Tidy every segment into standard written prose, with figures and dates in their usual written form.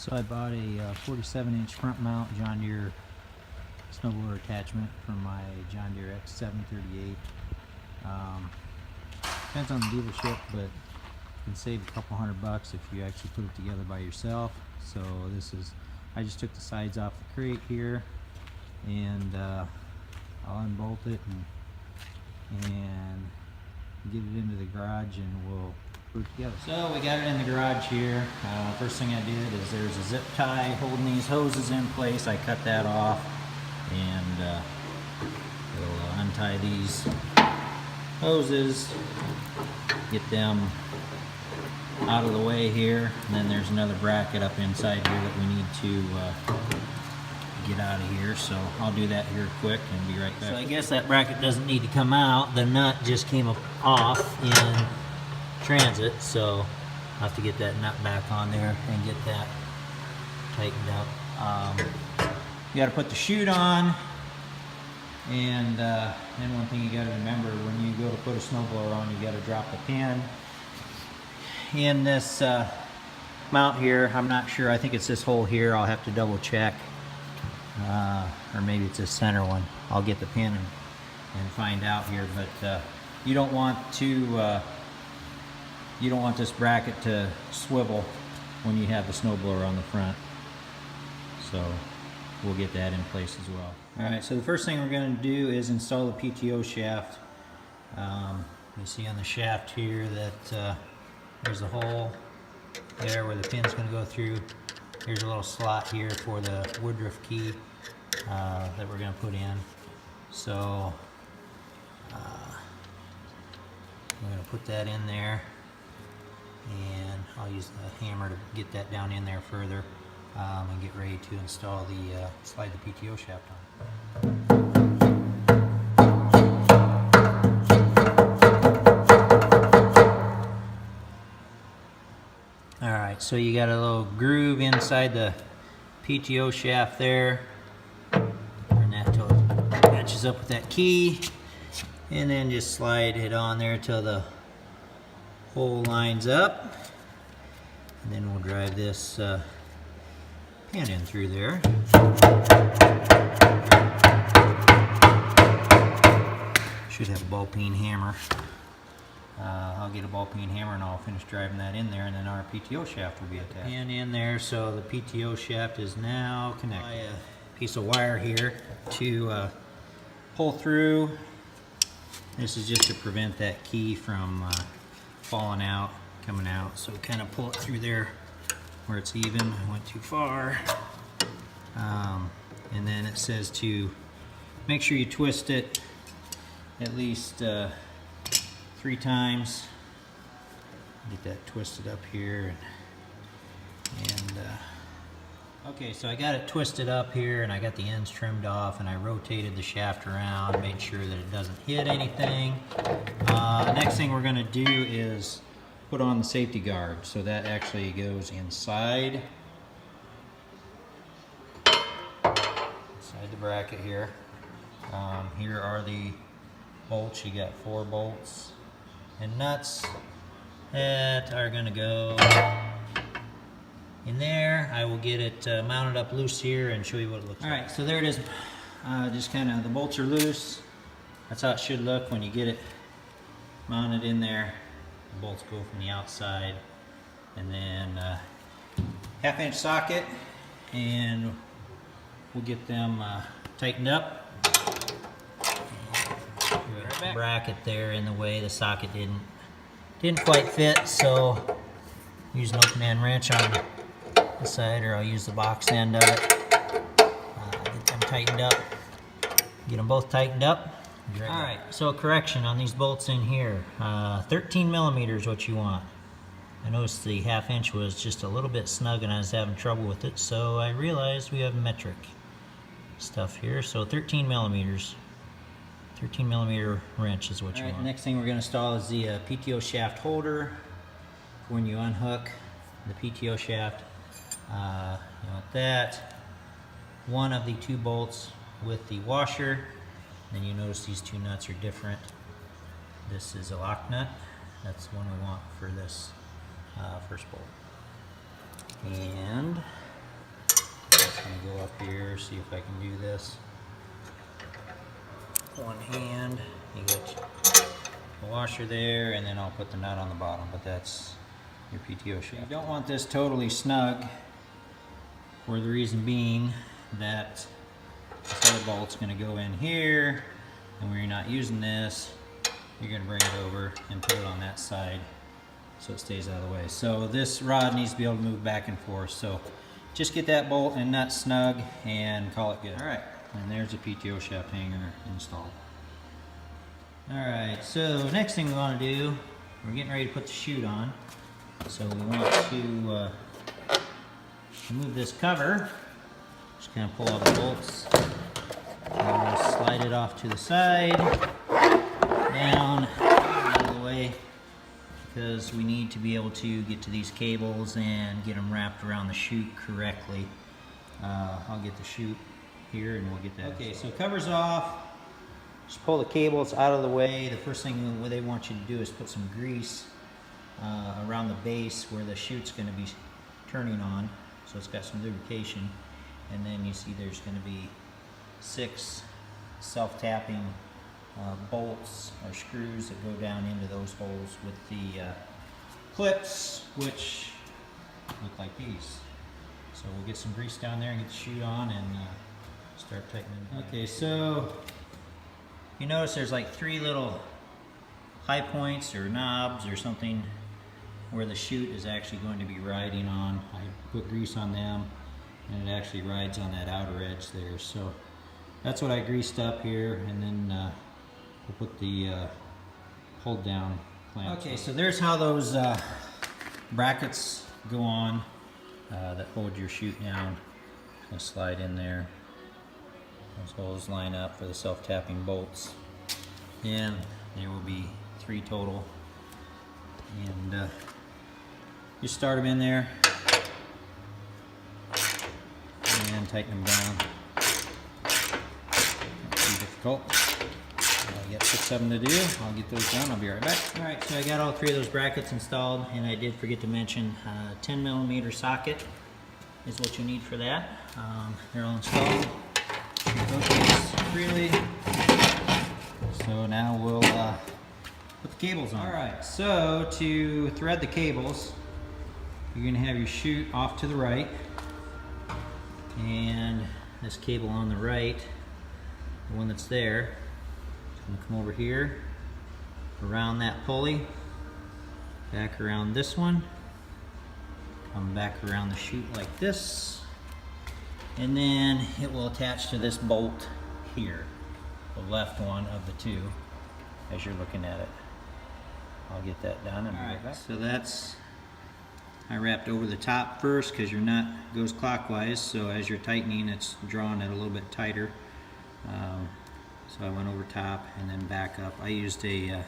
So I bought a 47-inch front mount John Deere snowblower attachment from my John Deere X738. Depends on the dealership, but you can save a couple $100 if you actually put it together by yourself. So I just took the sides off the crate here, and I'll unbolt it and get it into the garage, and we'll put it together. So we got it in the garage here. First thing I did is there's a zip tie holding these hoses in place. I cut that off, and we'll untie these hoses, get them out of the way here, and then there's another bracket up inside here that we need to get out of here, so I'll do that here quick and be right back. So I guess that bracket doesn't need to come out. The nut just came off in transit, so I'll have to get that nut back on there and get that tightened up. You got to put the chute on, and then one thing you got to remember when you go to put a snowblower on, you got to drop the pin in this mount here. I'm not sure. I think it's this hole here. I'll have to double check, or maybe it's this center one. I'll get the pin and find out here. But you don't want this bracket to swivel when you have the snowblower on the front. So we'll get that in place as well. Alright, so the first thing we're going to do is install the PTO shaft. You see on the shaft here that there's a hole there where the pin's going to go through. Here's a little slot here for the woodruff key that we're going to put in. So we're going to put that in there, and I'll use the hammer to get that down in there further, and get ready to install slide the PTO shaft on. Alright, so you got a little groove inside the PTO shaft there. Turn that till it matches up with that key, and then just slide it on there till the hole lines up, and then we'll drive this pin in through there. Should have a ball peen hammer. I'll get a ball peen hammer and I'll finish driving that in there, and then our PTO shaft will be attached. Pin in there, so the PTO shaft is now connected. A piece of wire here to pull through. This is just to prevent that key from falling out, coming out. So kind of pull it through there where it's even. I went too far. And then it says to make sure you twist it at least 3 times. Get that twisted up here. Okay, so I got it twisted up here, and I got the ends trimmed off, and I rotated the shaft around, made sure that it doesn't hit anything. Next thing we're going to do is put on the safety guard. So that actually goes inside the bracket here. Here are the bolts. You got 4 bolts and nuts that are going to go in there. I will get it mounted up loose here and show you what it looks like. Alright, so there it is. Just kind of, the bolts are loose. That's how it should look when you get it mounted in there. The bolts go from the outside, and then 1/2-inch socket, and we'll get them tightened up. Bracket there in the way. The socket didn't quite fit, so use an open end wrench on the side, or I'll use the box end of it. Get them tightened up. Get them both tightened up. Alright, so a correction on these bolts in here. 13 millimeters what you want. I noticed the 1/2-inch was just a little bit snug and I was having trouble with it, so I realized we have metric stuff here. So 13 millimeters. 13 millimeter wrench is what you want. Next thing we're going to install is the PTO shaft holder. When you unhook the PTO shaft, you want that. One of the 2 bolts with the washer. Then you notice these 2 nuts are different. This is a lock nut. That's the one we want for this first bolt. And here, see if I can do this. One hand, you get the washer there, and then I'll put the nut on the bottom, but that's your PTO shaft. You don't want this totally snug, for the reason being that this other bolt's going to go in here, and when you're not using this, you're going to bring it over and put it on that side so it stays out of the way. So this rod needs to be able to move back and forth. So just get that bolt and nut snug and call it good. All right, and there's a PTO shaft hanger installed. All right, so next thing we want to do, we're getting ready to put the chute on. So we want to remove this cover. Just kind of pull all the bolts, slide it off to the side, down, out of the way, because we need to be able to get to these cables and get them wrapped around the chute correctly. I'll get the chute here and we'll get that. Okay, so cover's off. Just pull the cables out of the way. The first thing they want you to do is put some grease around the base where the chute's going to be turning on, so it's got some lubrication. And then you see there's going to be 6 self-tapping bolts or screws that go down into those holes with the clips, which look like these. So we'll get some grease down there and get the chute on and start tightening it. Okay, so you notice there's like 3 little high points or knobs or something where the chute is actually going to be riding on. I put grease on them and it actually rides on that outer edge there. So that's what I greased up here, and then we'll put the hold down clamp. Okay, so there's how those brackets go on that hold your chute down. I'll slide in there. Those holes line up for the self-tapping bolts, and there will be 3 total. And you start them in there and tighten them down. Not too difficult. I got 6 of them to do. I'll get those done. I'll be right back. All right, so I got all 3 of those brackets installed, and I did forget to mention 10mm socket is what you need for that. They're all installed. Rotates freely. So now we'll put the cables on. All right, so to thread the cables, you're going to have your chute off to the right, and this cable on the right, the one that's there, is going to come over here, around that pulley, back around this one, come back around the chute like this, and then it will attach to this bolt here, the left one of the 2, as you're looking at it. I'll get that done and be right back. So that's, I wrapped over the top first because your nut goes clockwise, so as you're tightening it's drawing it a little bit tighter. So I went over top and then back up. I used a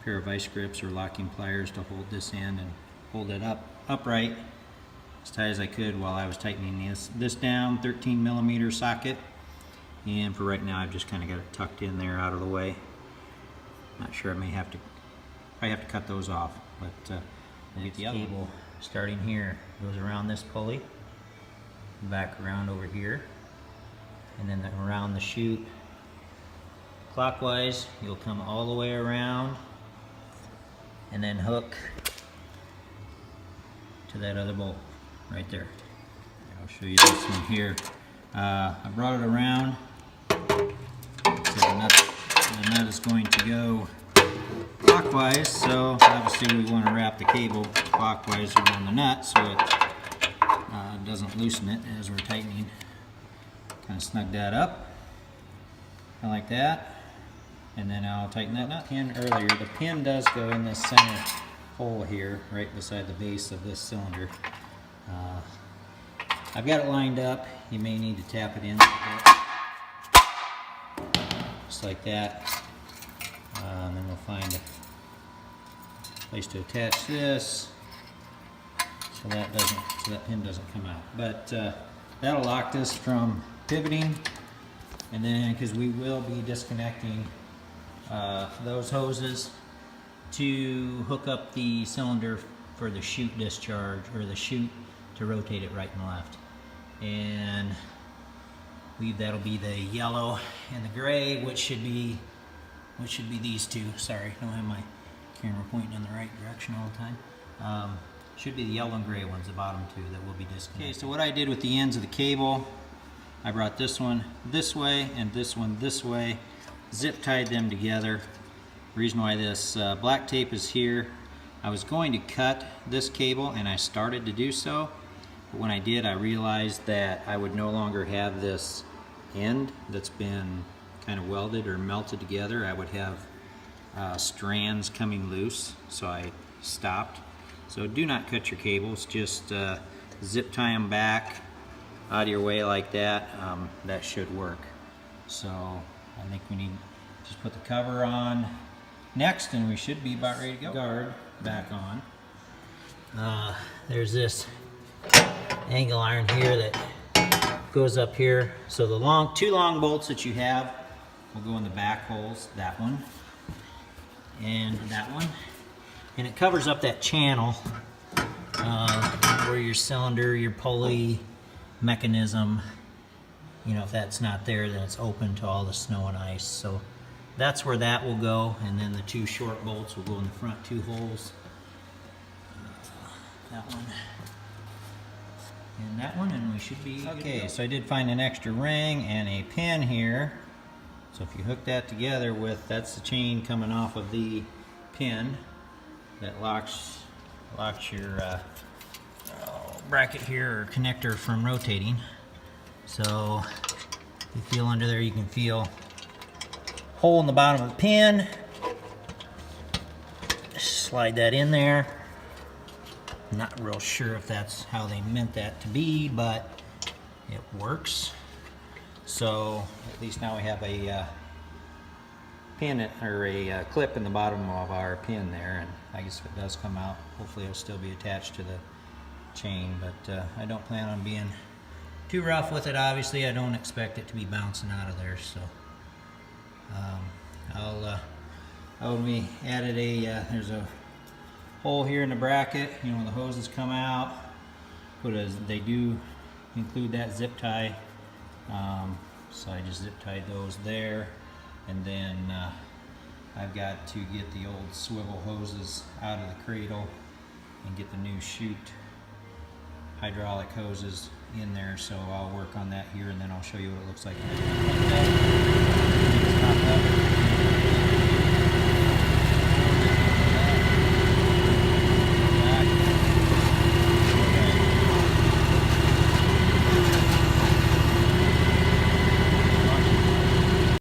pair of vice grips or locking pliers to hold this in and hold it upright as tight as I could while I was tightening this down. 13mm socket, and for right now I've just kind of got it tucked in there out of the way. Not sure, I may have to cut those off, but we'll get the other cable starting here. Goes around this pulley, back around over here, and then around the chute clockwise. You'll come all the way around and then hook to that other bolt right there. I'll show you this one here. I brought it around so the nut is going to go clockwise, so obviously we want to wrap the cable clockwise around the nut so it doesn't loosen it as we're tightening. Kind of snug that up, kind of like that, and then I'll tighten that nut. Pin earlier, the pin does go in this center hole here, right beside the base of this cylinder. I've got it lined up. You may need to tap it in just like that. And then we'll find a place to attach this so that pin doesn't come out. But that'll lock this from pivoting, and then because we will be disconnecting those hoses to hook up the cylinder for the chute discharge, or the chute to rotate it right and left. And believe that'll be the yellow and the gray, which should be these two. Sorry, I don't have my camera pointing in the right direction all the time. Should be the yellow and gray ones, the bottom two, that will be disconnected. Okay, so what I did with the ends of the cable, I brought this one this way and this one this way, zip tied them together. The reason why this black tape is here, I was going to cut this cable and I started to do so, but when I did, I realized that I would no longer have this end that's been kind of welded or melted together. I would have strands coming loose, so I stopped. So do not cut your cables, just zip tie them back out of your way like that. That should work. So I think we need to just put the cover on next and we should be about ready to go. Guard back on. There's this angle iron here that goes up here. So the two long bolts that you have will go in the back holes, that one and that one. And it covers up that channel where your cylinder, your pulley mechanism, you know, if that's not there, then it's open to all the snow and ice. So that's where that will go, and then the two short bolts will go in the front two holes. That one and that one, and we should be okay. So I did find an extra ring and a pin here. So if you hook that together with, that's the chain coming off of the pin that locks your bracket here, or connector, from rotating. So if you feel under there, you can feel hole in the bottom of the pin. Slide that in there. I'm not real sure if that's how they meant that to be, but it works. So at least now we have a pin or a clip in the bottom of our pin there, and I guess if it does come out, hopefully it'll still be attached to the chain, but I don't plan on being too rough with it. Obviously I don't expect it to be bouncing out of there, so we added there's a hole here in the bracket, you know, when the hoses come out, they do include that zip tie, so I just zip tied those there. And then I've got to get the old swivel hoses out of the cradle and get the new chute hydraulic hoses in there. So I'll work on that here, and then I'll show you what it looks like.